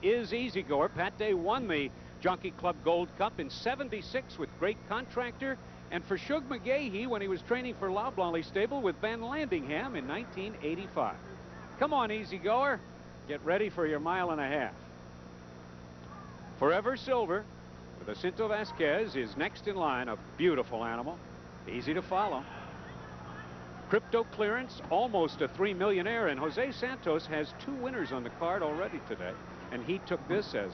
is Easy Goer. Pat Day won the Jockey Club Gold Cup in '76 with Great Contractor, and for SHUG McGaughey when he was training for Loblolly Stable with Van Landingham in 1985. Come on, Easy Goer. Get ready for your 1.5 miles. Forever Silver with Jacinto Vasquez is next in line. A beautiful animal, easy to follow. Cryptoclearance, almost a $3 millionaire, and Jose Santos has 2 winners on the card already today, and he took this, as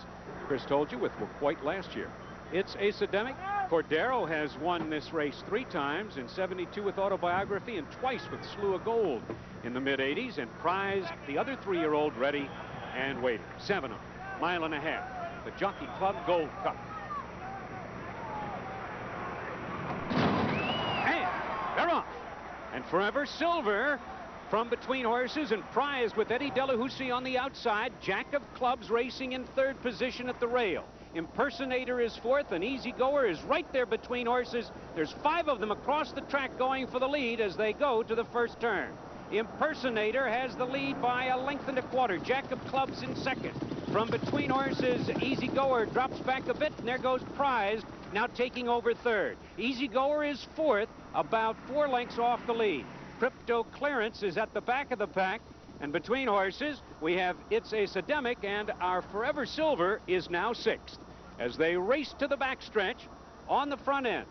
Chris told you, with White last year. It's Academic. Cordero has won this race 3 times, in '72 with Autobiography and twice with Slew of Gold in the mid-'80s, and Prize, the other 3-year-old, ready and waiting. 7 of them, 1.5 miles. The Jockey Club Gold Cup. And they're off. And Forever Silver from between horses, and Prize with Eddie Delahousie on the outside. Jack of Clubs racing in 3rd position at the rail. Impersonator is 4th, and Easy Goer is right there between horses. There's 5 of them across the track going for the lead as they go to the first turn. Impersonator has the lead by 1.25 lengths. Jack of Clubs in 2nd. From between horses, Easy Goer drops back a bit, and there goes Prize, now taking over 3rd. Easy Goer is 4th, about 4 lengths off the lead. Cryptoclearance is at the back of the pack, and between horses, we have It's Academic, and our Forever Silver is now 6th as they race to the backstretch on the front end.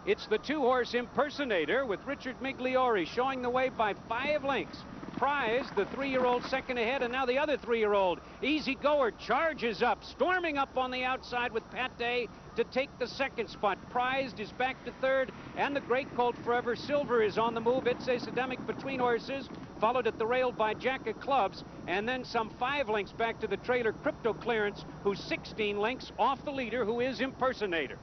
It's the 2-horse Impersonator with Richard Migliori showing the way by 5 lengths. Prize, the 3-year-old, 2nd ahead, and now the other 3-year-old. Easy Goer charges up, storming up on the outside with Pat Day to take the 2nd spot. Prized is back to 3rd, and the great colt Forever Silver is on the move. It's Academic between horses, followed at the rail by Jack of Clubs, and then some 5 lengths back to the trailer Cryptoclearance, who's 16 lengths off the leader, who is Impersonator.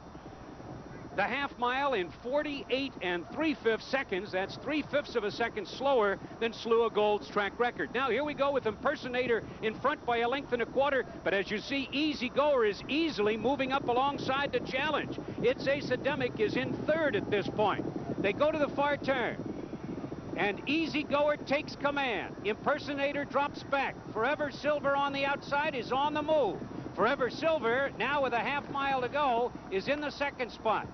The 1/2 mile in 48 3/5 seconds. That's 3/5 of a second slower than Slew of Gold's track record. Now here we go with Impersonator in front by 1.25 lengths, but as you see, Easy Goer is easily moving up alongside the challenge. It's Academic is in 3rd at this point. They go to the far turn, and Easy Goer takes command. Impersonator drops back. Forever Silver on the outside is on the move. Forever Silver, now with a 1/2 mile to go, is in the 2nd spot.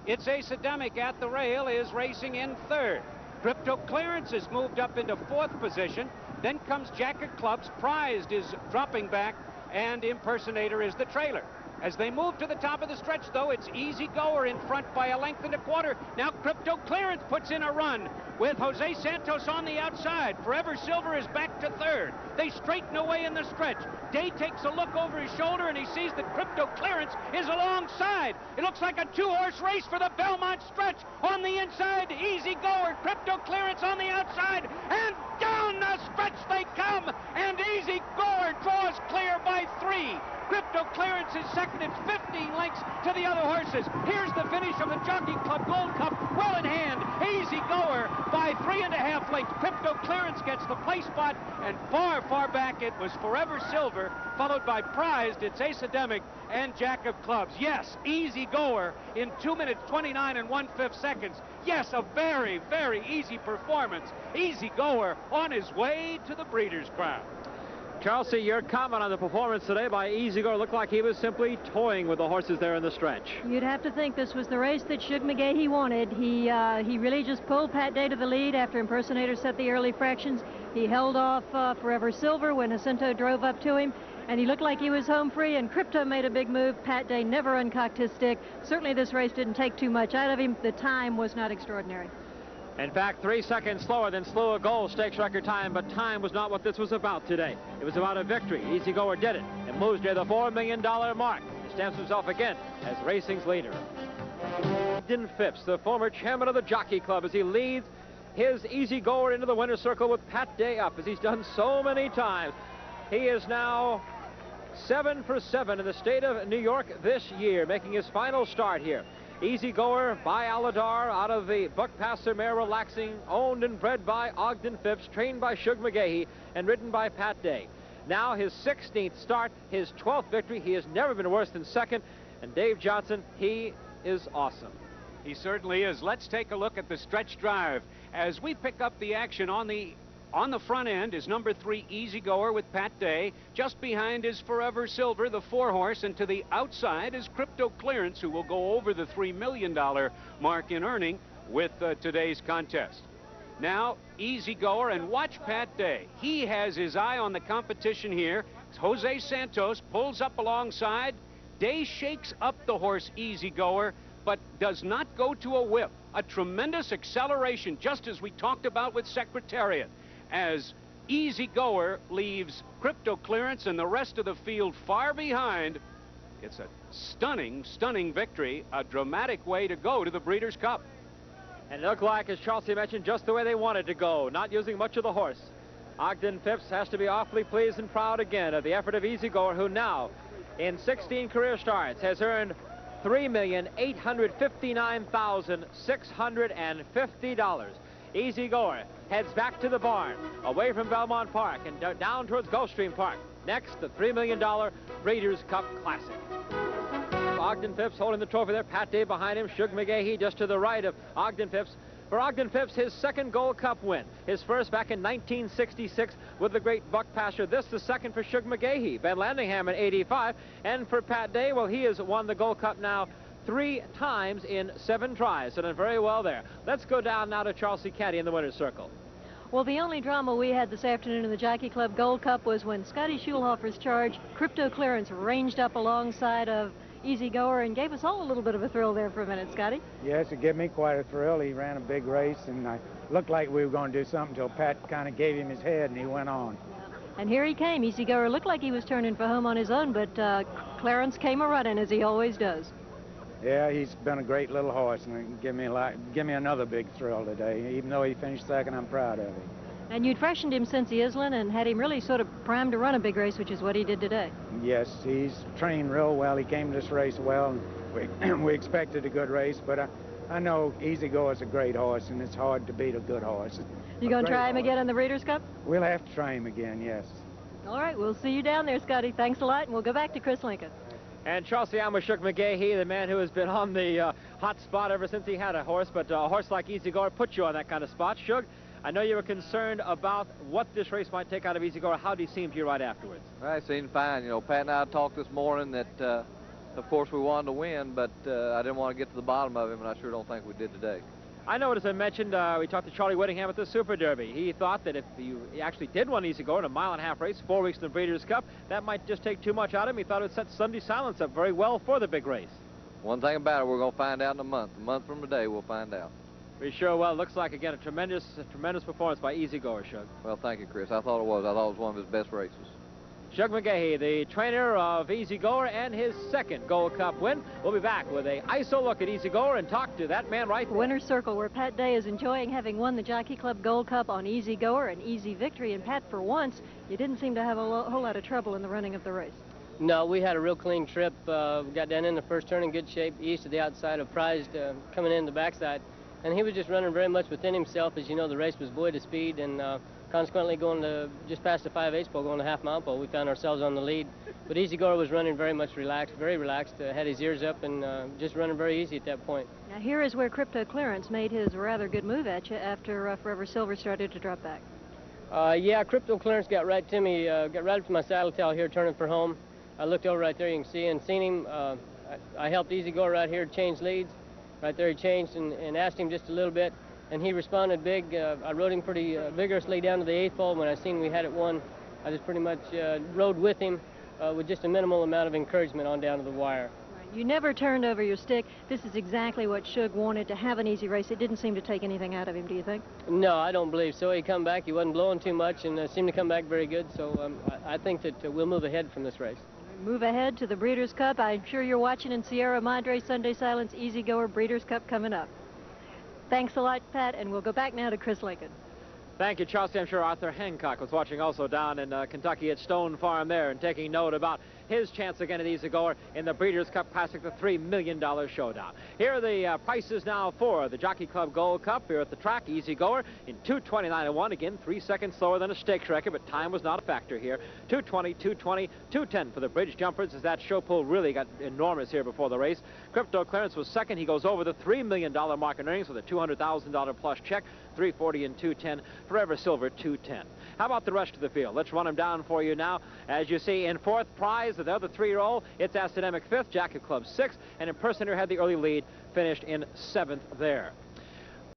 It's Academic at the rail is racing in 3rd. Cryptoclearance is moved up into 4th position. Then comes Jack of Clubs. Prized is dropping back, and Impersonator is the trailer. As they move to the top of the stretch, though, it's Easy Goer in front by 1.25 lengths. Now Cryptoclearance puts in a run with Jose Santos on the outside. Forever Silver is back to 3rd. They straighten away in the stretch. Day takes a look over his shoulder, and he sees that Cryptoclearance is alongside. It looks like a 2-horse race for the Belmont stretch. On the inside, Easy Goer, Cryptoclearance on the outside, and down the stretch they come, and Easy Goer draws clear by 3. Cryptoclearance is 2nd. It's 15 lengths to the other horses. Here's the finish of the Jockey Club Gold Cup, well in hand. Easy Goer by 3.5 lengths. Cryptoclearance gets the play spot, and far, far back it was Forever Silver, followed by Prized, It's Academic, and Jack of Clubs. Yes, Easy Goer in 2 minutes, 29 1/5 seconds. Yes, a very, very easy performance. Easy Goer on his way to the Breeders' Crown. Chelsea, your comment on the performance today by Easy Goer looked like he was simply toying with the horses there in the stretch. You'd have to think this was the race that SHUG McGaughey wanted. He really just pulled Pat Day to the lead after Impersonator set the early fractions. He held off Forever Silver when Jacinto drove up to him, and he looked like he was home free, and Crypto made a big move. Pat Day never uncocked his stick. Certainly this race didn't take too much out of him. The time was not extraordinary. In fact, 3 seconds slower than Slew of Gold stakes record time, but time was not what this was about today. It was about a victory. Easy Goer did it and moves near the $4 million mark. He stamps himself again as racing's leader. Ogden Phipps, the former chairman of the Jockey Club, as he leads his Easy Goer into the winner's circle with Pat Day up, as he's done so many times. He is now 7 for 7 in the state of New York this year, making his final start here. Easy Goer by Aladar out of the Buckpasser mare Relaxing, owned and bred by Ogden Phipps, trained by SHUG McGaughey, and ridden by Pat Day. Now his 16th start, his 12th victory. He has never been worse than 2nd. And Dave Johnson, he is awesome. He certainly is. Let's take a look at the stretch drive as we pick up the action on the On the front end is number 3, Easy Goer with Pat Day. Just behind is Forever Silver, the 4-horse, and to the outside is Cryptoclearance, who will go over the $3 million mark in earning with today's contest. Now, Easy Goer, and watch Pat Day. He has his eye on the competition here. Jose Santos pulls up alongside. Day shakes up the horse Easy Goer, but does not go to a whip. A tremendous acceleration, just as we talked about with Secretariat, as Easy Goer leaves Cryptoclearance and the rest of the field far behind. It's a stunning, stunning victory, a dramatic way to go to the Breeders' Cup. And it looked like, as Chelsea mentioned, just the way they wanted to go, not using much of the horse. Ogden Phipps has to be awfully pleased and proud again of the effort of Easy Goer, who now, in 16 career starts, has earned $3,859,650. Easy Goer heads back to the barn, away from Belmont Park and down towards Gulfstream Park. Next, the $3 million Breeders' Cup Classic. Ogden Phipps holding the trophy there. Pat Day behind him. Shug McGaughey just to the right of Ogden Phipps. For Ogden Phipps, his second Gold Cup win. His first back in 1966 with the great Buck Pasture. This the second for Shug McGaughey. Ben Landingham in '85. And for Pat Day, well, he has won the Gold Cup now 3 times in 7 tries. So done very well there. Let's go down now to Charles C. Caddy in the winner's circle. Well, the only drama we had this afternoon in the Jockey Club Gold Cup was when Scotty Schulhofer's charge, Cryptoclearance, ranged up alongside of Easy Goer and gave us all a little bit of a thrill there for a minute, Scotty. Yes, it gave me quite a thrill. He ran a big race, and I looked like we were going to do something until Pat kind of gave him his head, and he went on. And here he came. Easy Goer looked like he was turning for home on his own, but Clarence came a-running, as he always does. Yeah, he's been a great little horse, and give me another big thrill today. Even though he finished second, I'm proud of him. And you'd freshened him since the Island and had him really sort of primed to run a big race, which is what he did today. Yes, he's trained real well. He came to this race well, and we expected a good race, but I know Easy Goer's a great horse, and it's hard to beat a good horse. You going to try him again in the Breeders' Cup? We'll have to try him again, yes. All right, we'll see you down there, Scotty. Thanks a lot, and we'll go back to Chris Lincoln. And Chelsea, I'm with Shug McGaughey, the man who has been on the hot spot ever since he had a horse, but a horse like Easy Goer puts you on that kind of spot. Shug, I know you were concerned about what this race might take out of Easy Goer. How did he seem to you right afterwards? Well, he seemed fine. You know, Pat and I talked this morning that, of course, we wanted to win, but I didn't want to get to the bottom of him, and I sure don't think we did today. I know, as I mentioned, we talked to Charlie Whittingham at the Super Derby. He thought that if you actually did win Easy Goer in a 1.5-mile race, 4 weeks in the Breeders' Cup, that might just take too much out of him. He thought it would set Sunday Silence up very well for the big race. One thing about it, we're going to find out in a month. A month from today, we'll find out. We sure will. Looks like, again, a tremendous performance by Easy Goer, Shug. Well, thank you, Chris. I thought it was. I thought it was one of his best races. Shug McGaughey, the trainer of Easy Goer, and his second Gold Cup win. We'll be back with a ISO look at Easy Goer and talk to that man right there. Winner's Circle, where Pat Day is enjoying having won the Jockey Club Gold Cup on Easy Goer, an easy victory. And Pat, for once, you didn't seem to have a whole lot of trouble in the running of the race. No, we had a real clean trip. We got down in the first turn in good shape, east of the outside of Prized, coming in the backside. And he was just running very much within himself. As you know, the race was buoyed to speed, and consequently going to just past the 5/8 pole, going to half-mile pole, we found ourselves on the lead. But Easy Goer was running very much relaxed, very relaxed, had his ears up, and just running very easy at that point. Now here is where Cryptoclearance made his rather good move at you after Forever Silver started to drop back. Yeah, Cryptoclearance got right to me, got right up to my saddle tail here, turning for home. I looked over right there, you can see, and seen him. I helped Easy Goer right here change leads. Right there he changed and asked him just a little bit, and he responded big. I rode him pretty vigorously down to the 8th pole. When I seen we had it won, I just pretty much rode with him with just a minimal amount of encouragement on down to the wire. Right. You never turned over your stick. This is exactly what Shug wanted, to have an easy race. It didn't seem to take anything out of him, do you think? No, I don't believe so. He come back. He wasn't blowing too much and seemed to come back very good, so I think that we'll move ahead from this race. Move ahead to the Breeders' Cup. I'm sure you're watching in Sierra Madre, Sunday Silence, Easy Goer, Breeders' Cup coming up. Thanks a lot, Pat, and we'll go back now to Chris Lincoln. Thank you, Chelsea. I'm sure Arthur Hancock was watching also down in Kentucky at Stone Farm there and taking note about his chance again at Easy Goer in the Breeders' Cup Classic, the $3 million showdown. Here are the prices now for the Jockey Club Gold Cup here at the track. Easy Goer in 2:29.1. Again, 3 seconds slower than a stakes record, but time was not a factor here. 2:20, 2:20, 2:10 for the bridge jumpers, as that show pull really got enormous here before the race. Cryptoclearance was second. He goes over the $3 million mark in earnings with a $200,000 plus check. 3:40 and 2:10 Forever Silver 210. How about the rest of the field? Let's run them down for you now. As you see, in fourth, Prize, the other 3-year-old. It's Academic fifth, Jockey Club sixth, and Impersonator had the early lead, finished in seventh there.